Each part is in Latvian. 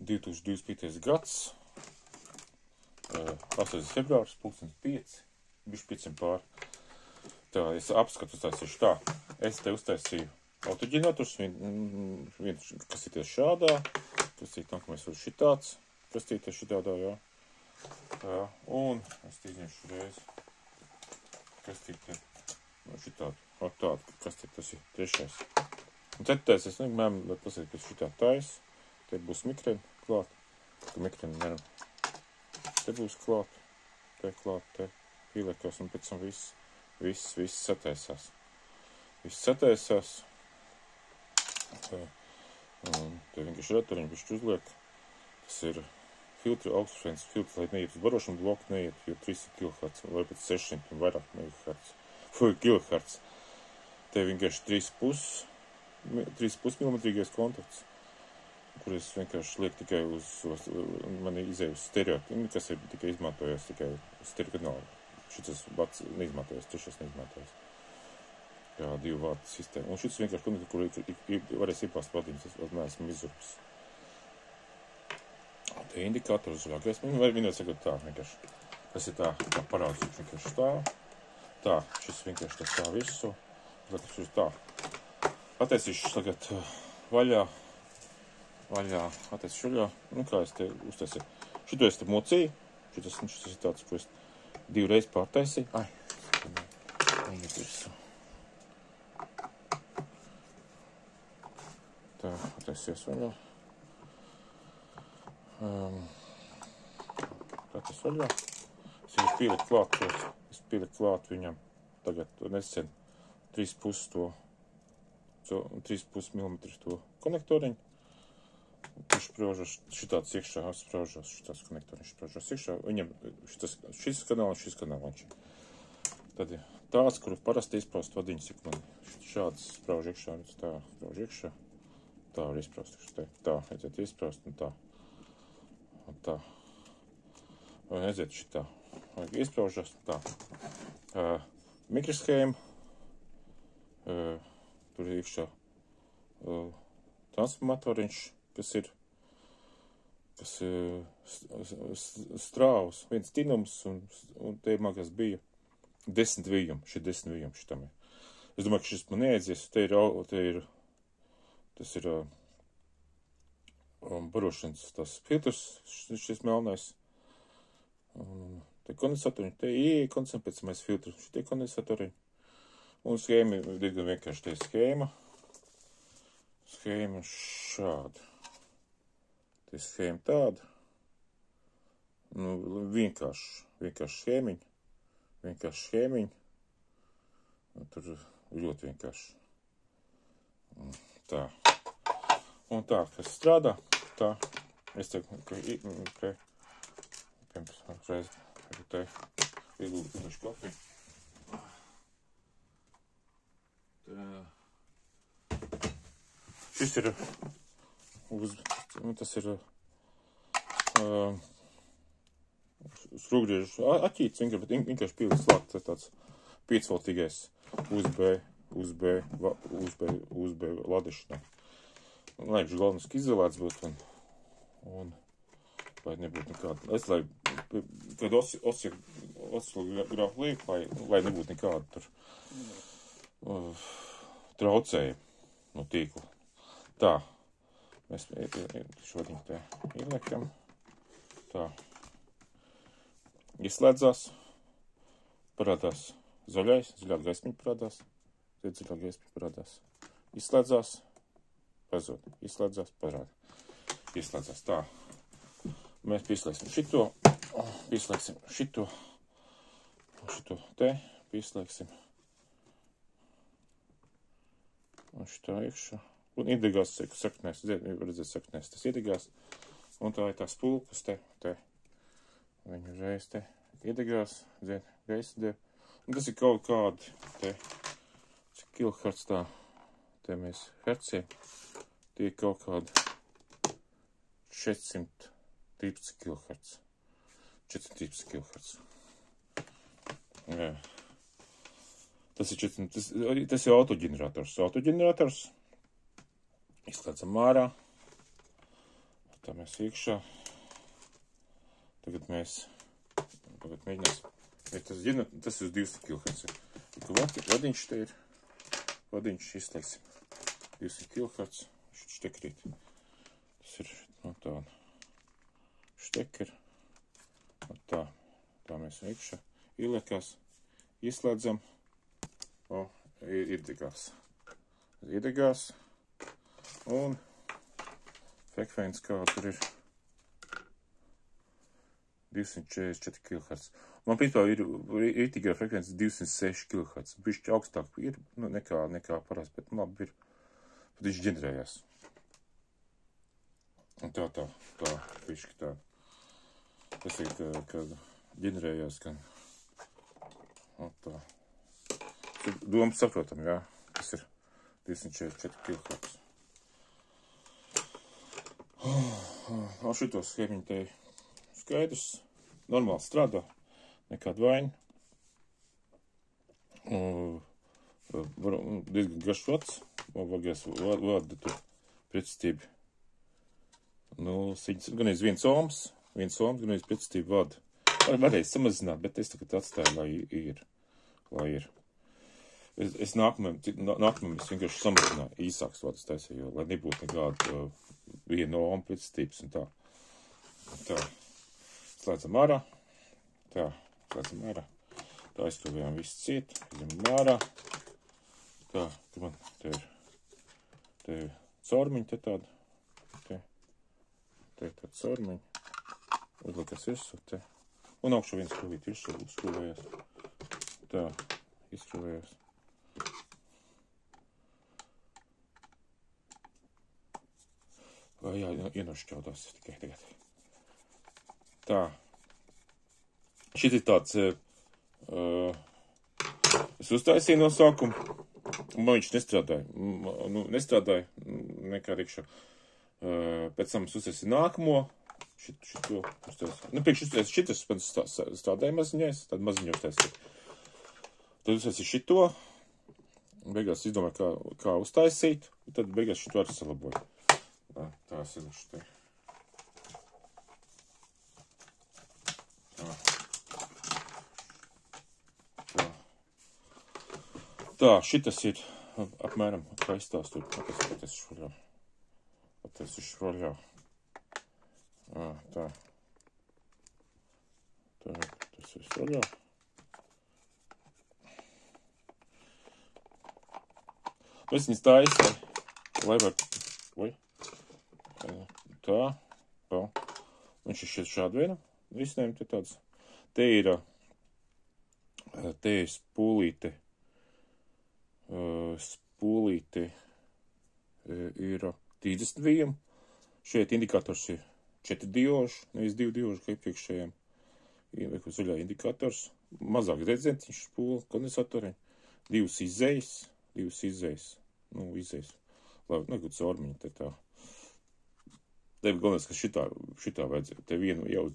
2025. gads, 8. februārs, 5:05, bišķi 5 pār. Tā, es apskatu uztaisīšu tā. Es te uztaisīju autoģenerators, viens kastīties šādā, kastīt nākamais var šitāds, kastīties šitādā, jā. Tā, un es izņemšu reizi kastīti šitādu, tādu kastīti, tas ir trešais. Un ceturtais, es nemēmu pasaka, ka šitā tais, te būs mikreni klāt, ka mikreni neram. Te būs klāt, te ieliekos un pēc tam viss sataisās. Viss sataisās. Un te vienkārši ratoriņu bišķi uzliek. Tas ir filtri, augstfrekvences filtri, lai neiet uz barošanu bloku, neiet, jo 300 kHz, vai pēc 600 un vairāk kHz. Te vienkārši 3,5 mm kontakts, kur es vienkārši lieku tikai uz mani izēju uz stereo, kas ir tikai izmantojās tikai stereo kanālu. Šitas bats neizmantojās, trešais neizmantojās. Jā, 2 vārtu sistēma. Un šis vienkārši konektor, kur varēs iepāst vadiņas, es vēl neesmu izurpis. Te indikātors zaļā gaisma, vai vienot sakot tā vienkārši. Tas ir tā parādzīts vienkārši tā. Tā, šis vienkārši tas tā visu. Liekas uz tā. Attaisīšu tagad vaļā, attaisīšu vaļā. Nu, kā es te uztaisīju. Šito es te mocīju. Šitas ir tāds, ko es 2 reizes pārtaisīju. Ai, neiet virsū. Tā, attaisies vaļā. Tā tas vaļā. Es pieliku klāt viņam tagad nesen 3,5 mm to konektoriņu. Viņš spraužas šitāds iekšā, šitāds konektoriņš spraužas iekšā. Viņam šis kanāls. Tad ir tāds, kuru parasti izpraust vadiņas, ja man šāds sprauž iekšā, tā sprauž iekšā. Tā var izpraust. Tā, aiziet izpraust un tā. Un tā. Vai aiziet šitā. Vajag izpraužas. Tā. Mikroshēma. Tur ir iekšā transformatoriņš, kas ir strāvs, viens tinums, un te mākās bija 10 vījumi. Šī 10 vījumi šitam ir. Es domāju, ka šis man neaizies. Tas ir barošanas tas filtrs, šis melnais. Te kondensatoriņi, te ieeja kondensam, pēc mēs filtru šitie kondensatoriņi. Un schēma ir diezgan vienkārši, te ir schēma. Schēma šāda. Te ir schēma tāda. Nu, vienkārši schēmiņa. Vienkārši schēmiņa. Tur ļoti vienkārši. Tā. Un tā, kas strādā, tā. Es teiktu, ka reiz te iegūšu kafiju. Šis ir tas ir skrūvgriežs aķīts, vienkārši pīlis slāgt, tāds 5-voltīgais USB ladešanai. Lai viņš galveniski izolēts būtu un lai nebūtu nekāda, kad oscilogrāfu liek, lai nebūtu nekāda tur traucēja no tīkla. Tā, mēs šodiņu te ieliekam. Tā, izslēdzās, parādās zaļā gaismiņa parādās, zaļā gaismiņa parādās, izslēdzās, pazod, izslēdzās, parāda, izslēdzās, tā. Mēs pieslēgsim šito te, pieslēgsim. Un šitā iekšā. Un iedegās, saknēs, redzēt saknēs, tas iedegās. Un tā ir tā spulka, kas te. Viņu reiz te iedegās, gaisa dev. Un tas ir kaut kādi, te, cik kilohertz tā, te mēs herciem. Tie ir kaut kādi 413 kHz. 413 kHz. Jā. Tas ir autoģenerators. Izslēdzam ārā. Tā mēs iekšā. Tagad mēģināsim. Tas uz 200 kHz. Vadiņš te ir. Vadiņš izslēgsim. 200 kHz. Štekrīt. Tas ir no tāda. Štekeri. Tā. Tā mēs iekšā. Ieliekās. Ieslēdzam. Iedegās. Iedegās. Un frekvence kā tur ir 244 kHz. Man principā ir tikai frekvence 206 kHz. Bišķi augstāk ir, nekā parasti, bet labi ir. Pat viņš ģenerējās. Un tā, bišķi tā. Tas ir, kad ģenerējās, gan. Un tā. Doma saprotam, jā. Tas ir 244 kHz. Šitos schēmiņi te skaidrs. Normāli strādā. Nekāda vaina. Diezgan garš vads. Vajagās vada tur pretstība. Gan aiz 1 ohms, gan aiz pretstība vada. Varēja samazināt, bet es tagad atstāju, lai ir. Es nākamajam es vienkārši samazināju īsāks vads taisīju, lai nebūtu nekāda 1 ohma pretstības un tā. Tā. Slēdzam ārā. Tā. Slēdzam ārā. Tā aizkrāvējām visu ciet. Izņemam ārā. Tā. Man te ir caurmiņi te tāda. Te ir tāda caurmiņi. Uzliekās virsū te. Un augšā viens skrūvīt virsū uzskrūvējās. Tā. Izskrūvējās. Jā, ienošķaudās tikai tagad. Tā. Šit ir tāds, es uztaisīju no sākuma, un man viņš nestrādāja. Nestrādāja nekā iekšā. Pēc tam es uztaisīju nākamo, šito uztaisīju. Priekš uztaisīju šitas, pēc strādāja maziņais, tad maziņu uztaisīju. Tad uztaisīju šito, beigās izdomāju, kā uztaisīt, un tad beigās šito arī salaboju. Tā silšu te. Tā, šitas ir apmēram kā izstāstīt. Tas ir švaļā. Tā. Tas ir švaļā. Es viņas taisa, lai var... Tā. Viņš ir šādu vienu. Risinājumi te tāds. Te ir spūlīte. Spūlīte ir 30 vīm. Šeit indikators ir 4 dioži, nevis 2 dioži, kā iepriekšējiem. Ieliku zaļā indikators. Mazāk redzentiņš spūle, kondensatoriņ. 2 izējas. Izējas. Labi, negūt caurmiņu te tā. Tev galvenais, ka šitā vajadzēja. Te vienu jau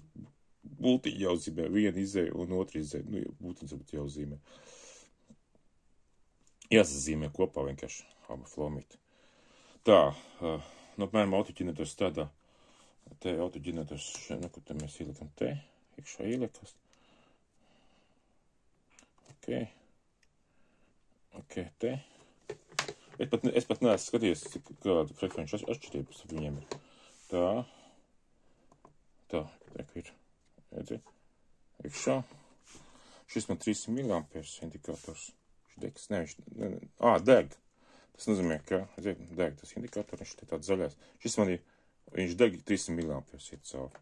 bultiņu jāuzzīmē, vienu izēju un otru izēju. Bultiņas būtu jāuzzīmē. Jāsazīmē kopā vienkārši flomīt. Tā, apmēram autoģenerators tādā. Te autoģenerators, kur te mēs ieliekam te. Iekšā ieliekas. Ok, te. Es pat neesmu skatījies, kāda frekvenču atšķirības viņiem ir. Tā, ir, redziet, iekšā. Šis man 300 mAh indikators. Viņš degs, deg. Tas nozīmē, ka, redziet, deg tas indikators, viņš te tāds zaļais. Viņš deg 300 mAh iet cauri.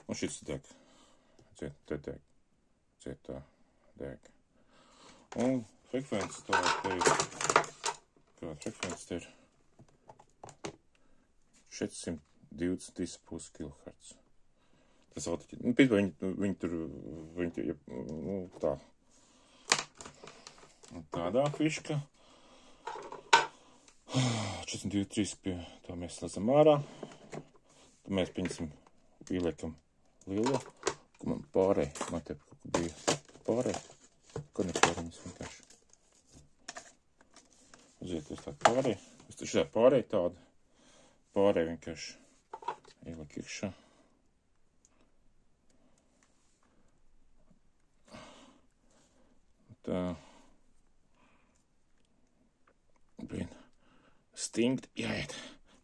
Un šis deg. Redziet, te deg. Redziet, tā, deg. Un frekvence tā, te ir, kāda frekvence te ir 423,5 kHz. Tas autoģenerators. Principā viņi tur, tā. Tādā fiška. 423 pie tā mēs slēdzam ārā. Tad mēs pieņemsim, ieliekam lielo, ko man pārēj. Man te kaut ko bija pārēj. Konektoriņas vienkārši. Uziet, tas tā pārēj. Es taču tā pārēj tāda. Pārēj vienkārši Ieliek iekšā. Tā. Blin. Stingri. Jāiet.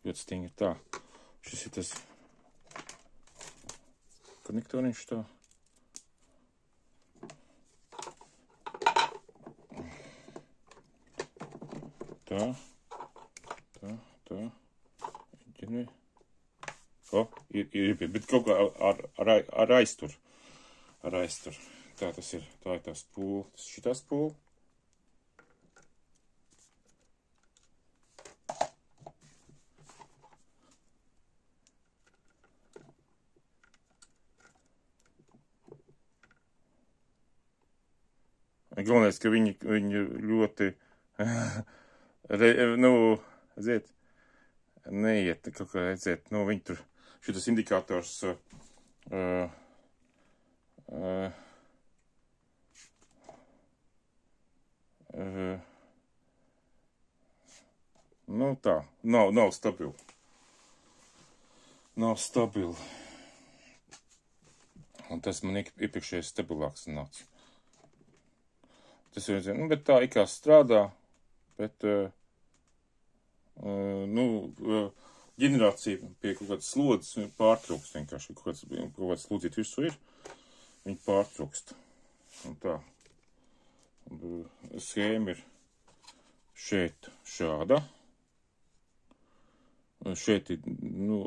Ļoti stingri. Tā. Šis ir tas konektoriņš tā. Tā. Ģinvi. Ir, bet kaut kā ar aiztur. Ar aiztur. Tā tas ir. Tā ir tā spūle. Tas ir šitā spūle. Galvenais, ka viņi ļoti, aiziet, neiet, kaut kā aiziet, viņi tur, šitas indikators, tā, nav stabili. Nav stabili. Un tas man iepriekšējais stabilāks nāca. Tas ir, bet tā ikā strādā, bet, ģenerācija pie kaut kādas slodzes pārtrūkst vienkārši, kaut kāds slodzīt visu ir, viņi pārtrūkst. Un tā, schēma ir šeit šāda, šeit ir,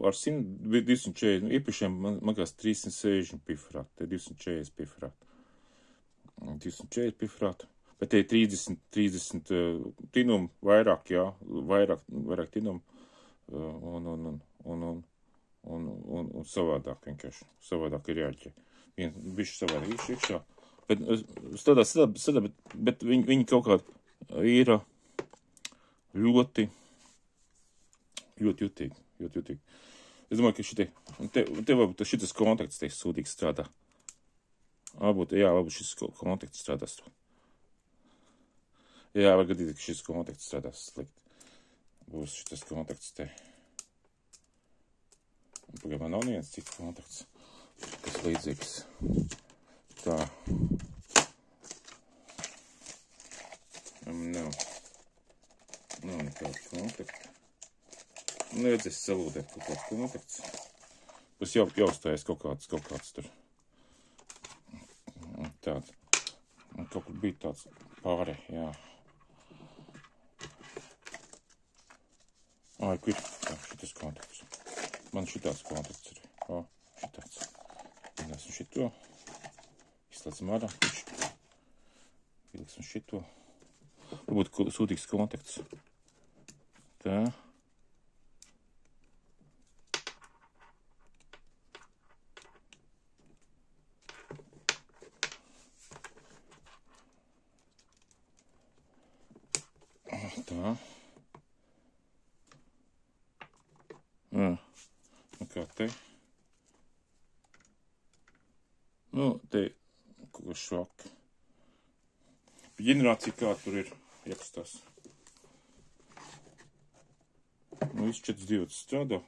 ar 240, iepriekšējiem man kāds 360 pifrāti, te 240 pifrāti. 240 pifrāti. Bet te ir 30 tinumu, vairāk tinumu, un savādāk vienkārši. Savādāk ir jāķē. Bišķi savādāk iekšā. Bet strādā, bet viņi kaut kādā ir ļoti jutīgi. Es domāju, ka te varbūt šitas kontakts te sūdīgi strādā. Varbūt šis kontakts strādās. Jā, var gadīt, ka šis kontakts strādās slikti. Būs šitas kontakts te. Pagaidām nav neviens cits kontakts, kas līdzīgs. Tā. Nav nekāda kontakta. Redzēs salūdēt kaut kāds kontakts. Būs jāuzstājas kaut kāds tur. Tāds. Kaut kur bija tāds pāri, jā. Kur ir? Šitas kontakts. Man šitāds kontakts ir. Šitāds. Ieliksim šito. Izslēdzam ārā. Ieliksim šito. Varbūt sūtīgs kontakts. Tā. Tā. Kā te. Te kaut kā švaki. Ģenerācija kā tur ir iekstās. Viss 4.2 strādā.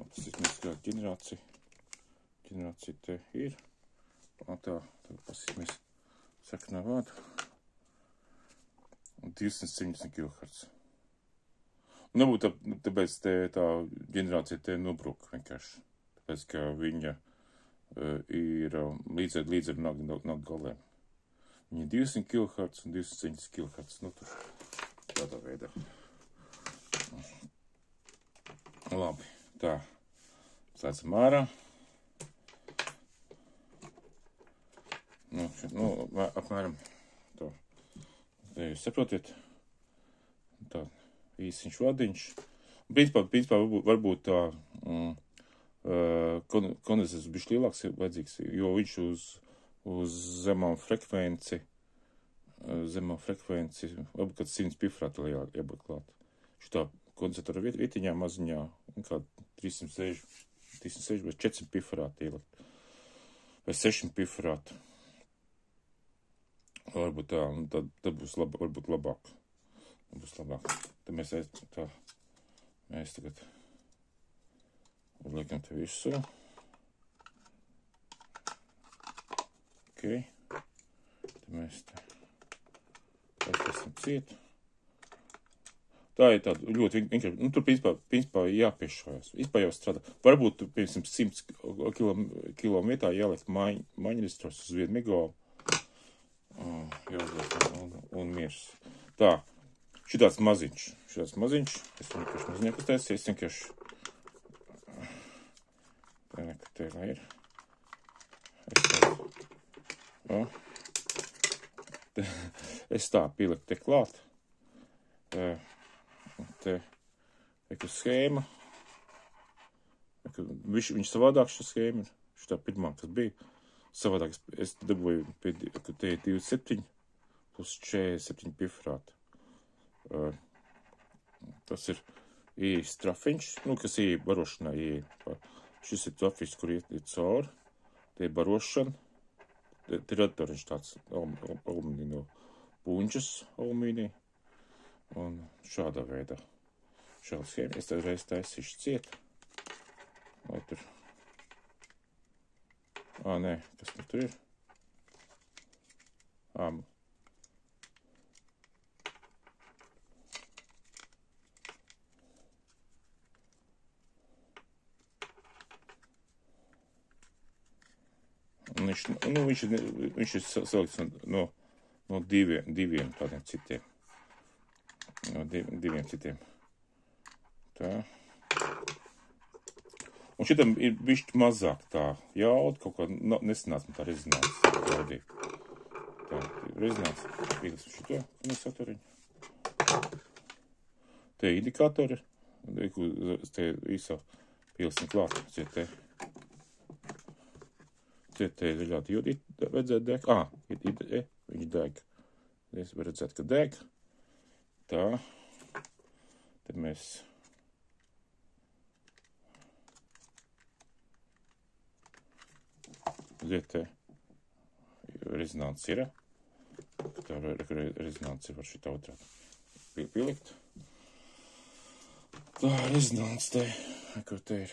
Tas ir mēs kā ģenerācija. Ģenerācija te ir. Tā, tagad pasīsimies saknā vārdu. 270 kHz. Nebūtu tāpēc tā ģenerācija te nobrūk vienkārši. Tāpēc, ka viņa ir līdz ar nāk galēm. Viņa 200 kHz un 270 kHz. Tur tādā veidā. Labi, tā. Slēdzam ārā. Apmēram tā. Te jūs saprotiet. Tā. Īsiņš vadiņš. Principā varbūt tā kondensators bišķi lielāks ir vajadzīgs, jo viņš uz zemām frekvenci, varbūt kāds 100 pifrāta jābūt klāt. Šitā kondensatora vietiņā maziņā, kā 360 vai 400 pifrāta ielikt. Vai 600 pifrāta. Varbūt tā, un tad būs varbūt labāk. Tad mēs tagad Pieliekam te visu. Ok. Te mēs te esam ciet. Tā ir tāda ļoti vienkārši. Nu, tur principā jāpiešojas. Vispār jau strādā. Varbūt tu, piemēram, 100 kilo vietā jāliek maņģistros uz vienu migolu. Un miers. Tā. Šitāds maziņš. Es vienkārši maziņāk uztaisīju. Es vienkārši... Tā nekā te ir. Es tā pieliku te klāt. Te schēma. Viņš savādāk šī schēma ir. Šitā pirmā, kas bija. Savādāk es dabūju, ka te ir 27 plus 47 pifrāti. Tas ir ieejas trafiņš, nu, kas ieeja barošanā ieeja. Šis ir trafiņš, kur iet cauri. Te ir barošana. Te ir radiatoriņš tāds alumīnija no puņķas alumīnija. Un šādā veidā. Šāda schēma. Es tad reiz taisīšu ciet. Vai tur... Nē, kas tur ir? Viņš ir salikts no diviem tādiem citiem. No diviem citiem. Tā. Un šitam ir bišķi mazāk tā jauda, kaut kā nesanāca man tā rezonances. Tā, rezonances. Pīlis šito kondensatoriņu. Te indikātori. Te īsā pīlisim klāt. Te ir ļoti jūdīt vajadzētu deg. Viņš deg. Es varu redzēt, ka deg. Tā. Te mēs... Te rezonants ir. Tā rezonants var šitā otrādi pielikt. Tā rezonants te, kur te ir.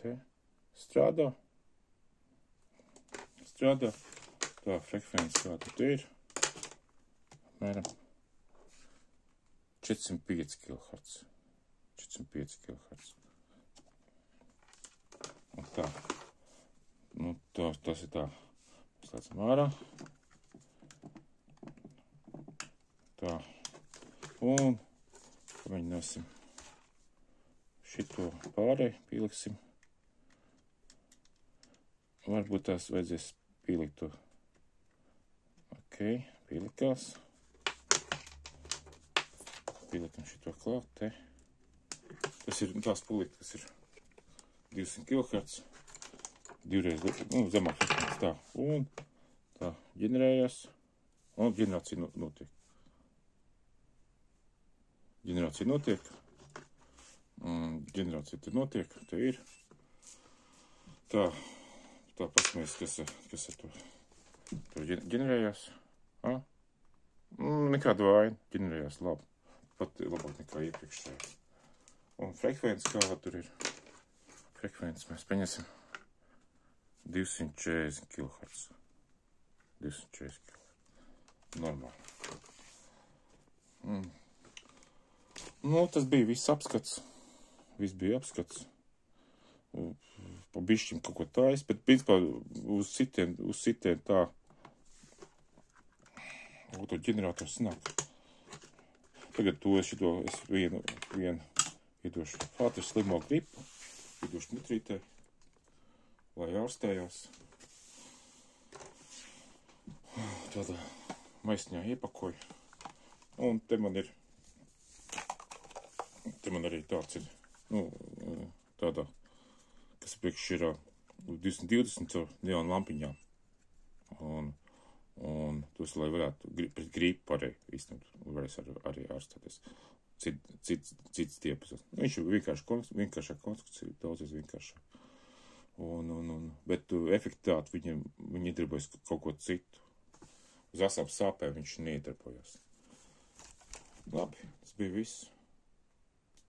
Te strādā. Tā frekvence kāda te ir. Mēram 405 kHz. 405 kHz. Un tā. Nu, tas ir tā. Slēdzam ārā. Tā. Un pamēģināsim šito pārēj, pieliksim. Varbūt tās vajadzēs pielikt to. Ok, pielikās. Pielikam šito klāt te. Tas ir tās pulīt, kas ir 200 kHz. Divreiz, zemāk frekvences tā. Un tā ģenerējās. Un ģenerācija notiek. Ģenerācija te notiek. Te ir. Tā paskamies, kas ar to. Tur ģenerējās. Nekāda vaina. Ģenerējās labi. Pat labāk nekā iepriekšējā. Un frekvences kā tur ir. Frekvences mēs paņemsim. 240 kHz. 240 kHz. Normāli. Nu, tas bija viss apskats. Viss bija apskats. Pa bišķim kaut ko tais, bet principā uz sitien tā. To ģenerators nāk. Tagad šito es vienu iedošu Fātri slimo gripu. Iedošu mutrītē. Lai ārstējās. Tādā maisiņā iepakoju. Un te man arī tāds ir, tādā, kas priekš ir 220 ar neonu lampiņām. Un tos, lai varētu pret gripu arī īstenot, varēs arī ārstēties. Cits diapazons. Viņš ir vienkāršāk konstrukcija, daudzies vienkāršāk. Bet efektivitāti viņi iedarbojas kaut ko citu. Uz asām sāpēm viņš neiedarbojas. Labi, tas bija viss.